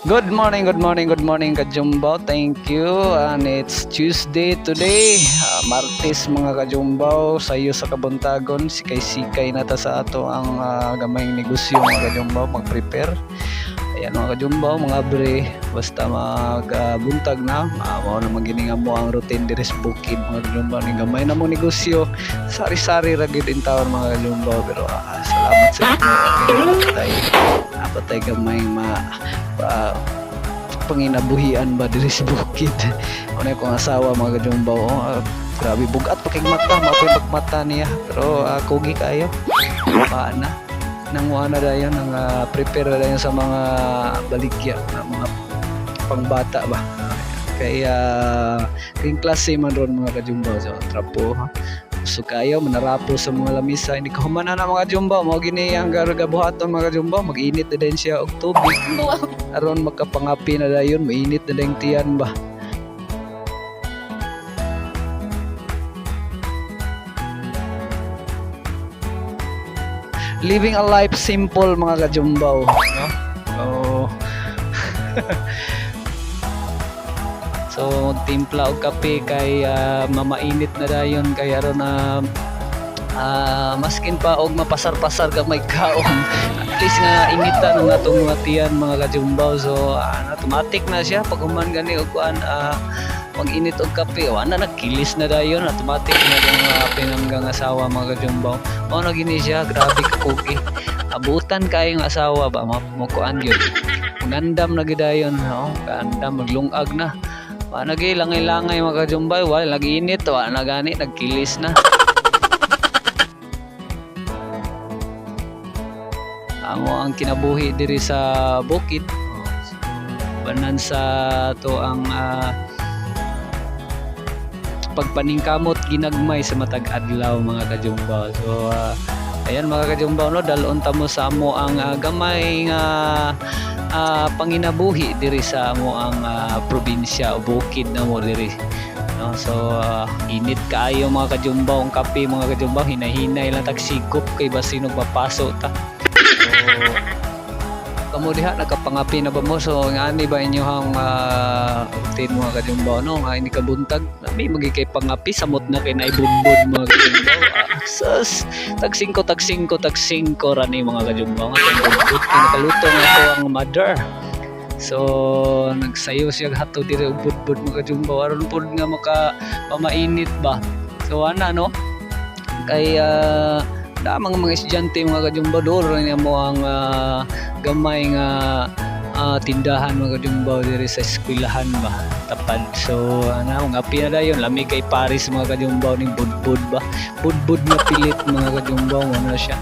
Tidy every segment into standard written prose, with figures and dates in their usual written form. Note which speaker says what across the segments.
Speaker 1: Good morning, good morning, good morning Kajumbaw. Thank you. And it's Tuesday today. Martes mga Kajumbaw. Sayo sa kabuntagon. Sikay-sikay na ta sa ato ang gamayng negosyo mga Kajumbaw. Mag-prepare. Ayan mga Kajumbaw, mga bre. Basta magbuntag na. Mao na maginingan mo ang routine diri sa bukid mga Kajumbaw. Ni gamay na mo negosyo. Sari-sari ra gid in taon mga Kajumbaw. Pero salamat sa inyo. Apatay gamay panginabuhian ba diri sa bukid. Ano kong asawa mga Kajumbaw, grabe bugat pa kay mata, mapoy mata niya, pero kugi kayo paana nang wana dayon nang prepare dayon sa mga baligya na mga pangbata ba, kaya king klase man ron mga Kajumbaw. So trapo gusto kayo manarapo sa mga lamisa, hindi ko humana na mga Kajumbaw, mo gini ang gabuhaton mga Kajumbaw, mag-init na din siya og tubig aron magkapangapi na dayon, mainit na din tiyan ba. Living a life simple mga Kajumbaw, no? So timpla og kape kay mamainit na dayon, kay aron maskin pa og mapasar-pasar ka may kaon at least nga inita ng atong mga tiyan mga Kajumbaw. So automatic na siya pag human gani og kuan mag-init og kape, ana nagkilis na dayon, automatic na yung pinanggang asawa mga Kajumbaw. Mao na gini siya, grabe ka kugi. Abutan kayong asawa ba mo kuan gyud. Ngandam na gid dayon, no? Kaandam maglungag na. Nagay langay-langay mga Kajumbaw, wala nag-init, wala na gani, nagkilis na. Amo ang kinabuhi diri sa bukid. Banan sa to ang pagpaningkamot ginagmay sa matag adlaw mga Kajumbaw. So ayan mga Kajumbaw, no, dalon ta mo sa amo ang gamay nga panginabuhi diri sa amo ang probinsya o bukid na mo diri, no? So init kaayo mga Kajumbaw ang kape mga Kajumbaw, hinahinay lang tagsigop kay basin og mapaso ta. So kamo diha nakapangapi na ba mo? So ngani ba inyong routine mga Kajumbaw, no? Nga ini kabuntag may magi kay pangapi, samot na kay naibudbud mga Kajumbaw. Sus, tag 5 rani mga Kajumbaw nga budbud kay nakaluto nga to ang mother. So nagsayo siya hato diri og budbud mga Kajumbaw aron pud nga makapainit ba. So ana, no, kay damang mga estudyante mga Kajumbaw duro niya mo ang gamay nga tindahan mga Kajumbaw diri sa eskwelahan ba tapad. So mga pina dayon lami kay Paris mga Kajumbaw ning budbud ba, budbud na pilit mga Kajumbaw ano siya.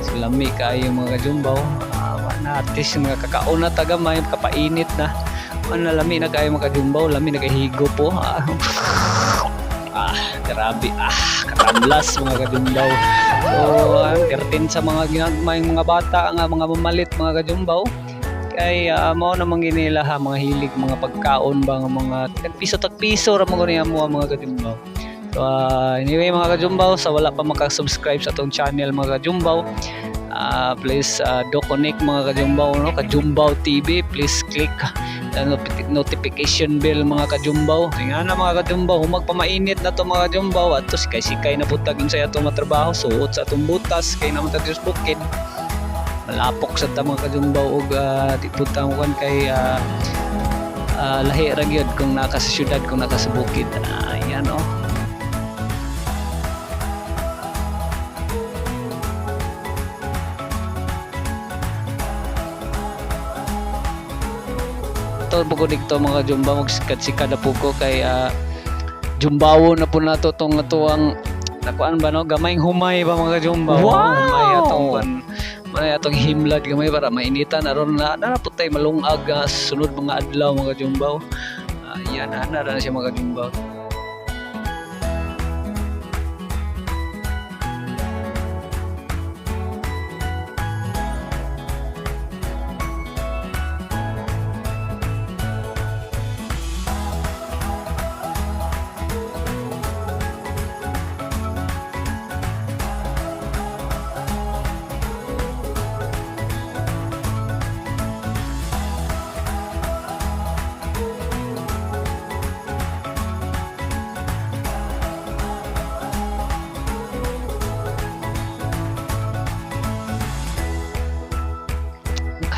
Speaker 1: So lami kayo mga Kajumbaw, na atis mga kakaon na tagamay kapainit na lami na kayo mga Kajumbaw, lami nagahigo po. Grabe, katamlas mga Kajumbaw. So ang 13 sa mga ginagmay mga bata nga mga mamalit mga Kajumbaw, kay mao na manginila ha mga hilig mga pagkaon ba nga mga tagpiso ra mo niya mo mga Kajumbaw. So anyway mga Kajumbaw, sa wala pa maka-subscribe sa atong channel mga Kajumbaw, please do connect mga Kajumbaw, no? Kajumbaw TV, please click notification bell mga Kajumbaw. Nga na mga Kajumbaw, magpamainit na to mga Kajumbaw at to sikay na butag sa atong matrabaho, suot sa atong butas kay naman tagos bukid malapok sa ta mga Kajumbaw og di punta mo kan kay lahi ra gyud kung naka sa syudad, kung naka sa bukid. Ayan, oh. To bugo dito mga Kajumbaw, magsikat-sikat na po ko kay Jumbawo na po nato tong atuang nakuan ba, no, gamayng humay ba mga Kajumbaw. Wow! May atong himlad gamay para mainitan aron na naputay malungag sunod mga adlaw mga Kajumbaw. Yan na siya mga Kajumbaw.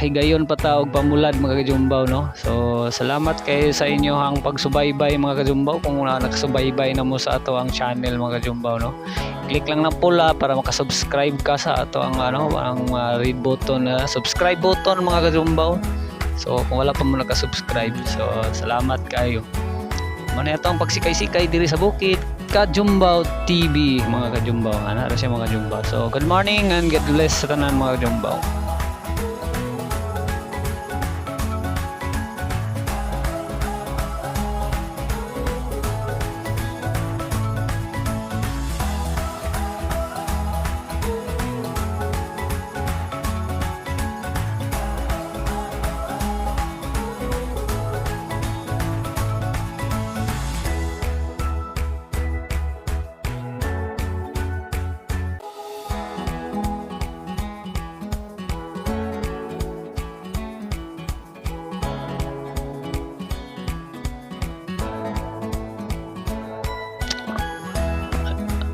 Speaker 1: higayon patawag pamulad mga kajumbaw no. So salamat kayo sa inyo ang pagsubaybay mga kajumbaw. Kung nakasubaybay na mo sa ato ang channel mga kajumbaw no, click lang ng pula para makasubscribe ka sa ato ang red button na subscribe button mga kajumbaw. So kung wala pa mo nakasubscribe, so salamat kayo. Muna ito ang pagsikay-sikay diri sa bukid Kajumbaw TV mga kajumbaw. Ana ra siya mga kajumbaw. So good morning and God bless sa tanan mga kajumbaw.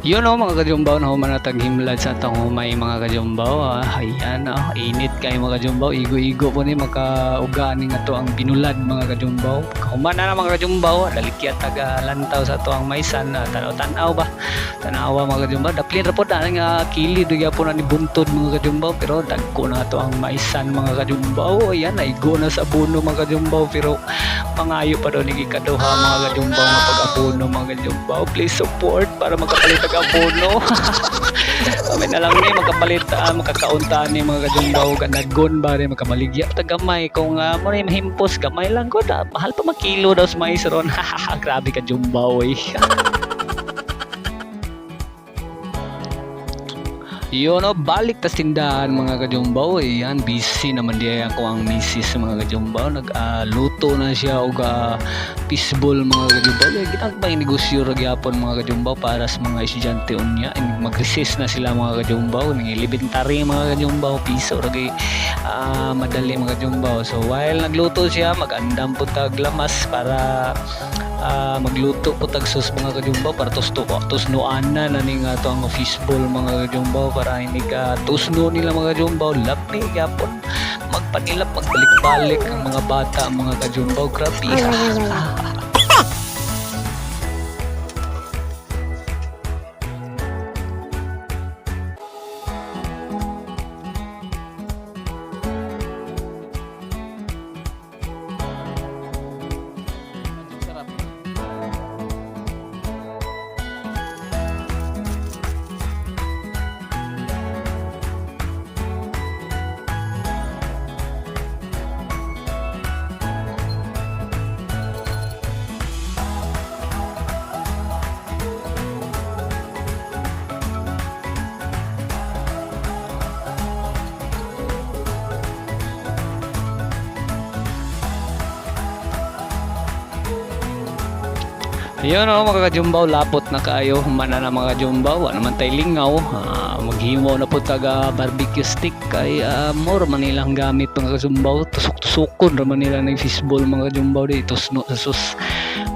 Speaker 1: Yun o mga kajumbaw na humanatag himlad sa atong humay mga kajumbaw. Ayan init kayo mga kajumbaw. Igo-igo po ni makauganing ato ang binulad mga kajumbaw. Humana na mga kajumbaw. Dalikyat taga lantaw sa ato ang maisan. Tanaw-tanaw ba? Tanawa mga kajumbaw. Daplin rapod na nga kilid. Dugya po na ni buntod mga kajumbaw. Pero dagko na ato ang maisan mga kajumbaw. Ayan, naigo na sa abuno mga kajumbaw. Pero mangayo pa doon ikaduha mga kajumbaw nga pag-abuno mga kajumbaw. Please support para makapalit abono. Kami na lang ni makapalit makakauntaan ni mga kajumbaw ganagon ba rin makamaligya tagamay kung mo rin mahimpos gamay lang ko mahal pa makilo daw sa mais ron. Grabe kajumbaw eh. Yun balik tas tindahan mga kajumbaw. Yan busy naman diya ako ang misis mga kajumbaw. Nagluto na siya og fishball mga kajumbaw. Ginagmay negosyo ra gyapon mga kajumbaw para sa mga estudyante unya. Mag-recess na sila mga kajumbaw. Nilibintari mga kajumbaw piso ra kay madali mga kajumbaw. So while nagluto siya magandam po tag lamas para magluto po tag sus mga kajumbaw para tusnuan na ning ato ang fishball mga kajumbaw para hindi ka tusno nila mga kajumbaw. Labi yapon magpanilap magbalik-balik ang mga bata mga kajumbaw. Grabe. Yun mga kajumbaw, lapot na kaayo humana na mga kajumbaw. Ano man tay lingaw, maghimo na po taga barbecue stick kay more man nilang gamit mga kajumbaw. Tusok-tusukon raman nila ng fishball mga kajumbaw di tusno sa sus.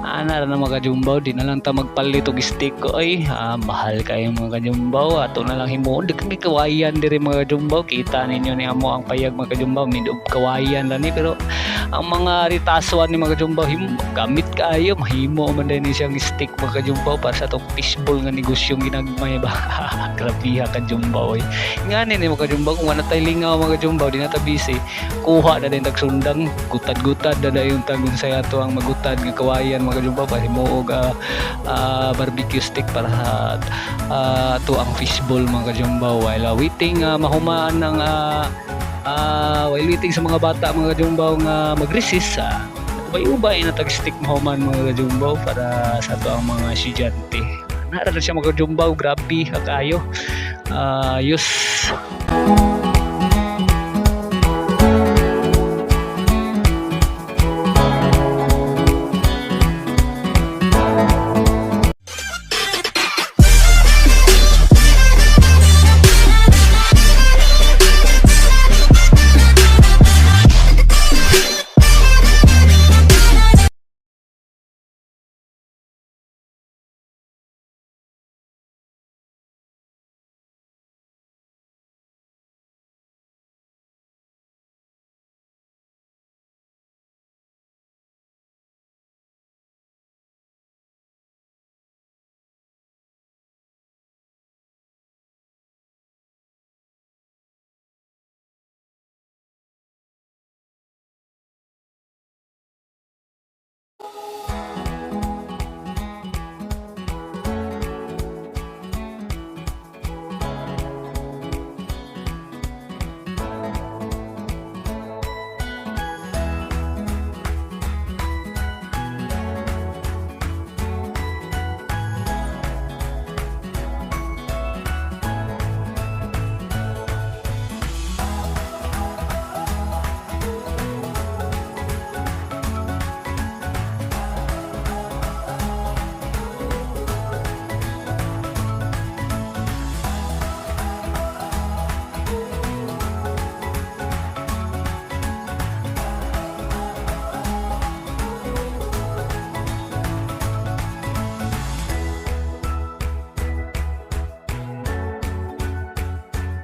Speaker 1: Ana ra na mga kajumbaw, di na lang ta magpalit og stick ko ay mahal kayo mga kajumbaw. Ato na lang himo di kami kawayan diri mga kajumbaw. Kita ninyo ni amo ang payag mga kajumbaw, midog kawayan lang ni pero ang mga ritaswan ni mga kajumbaw gamit kayo mahimo man din siyang stick mga kajumbaw para sa tong fishball nga negosyong ginagmay ba. Grabe ha kajumbaw eh. Nga ni mga kajumbaw kung wala tay lingaw mga kajumbaw di na ta busy kuha na din tagsundang gutad-gutad na yung tagun sa ato ang magutad nga kawayan mga kajumbaw para himuog barbecue stick para ato ang fishball mga kajumbaw while waiting mahumaan ng while waiting sa mga bata mga kajumbaw nga mag-recess ubay-ubay na tag-stick mahuman mga kajumbaw para sa ato ang mga estudyante. Naara na siya mga kajumbaw, grabe kakayo. Yus.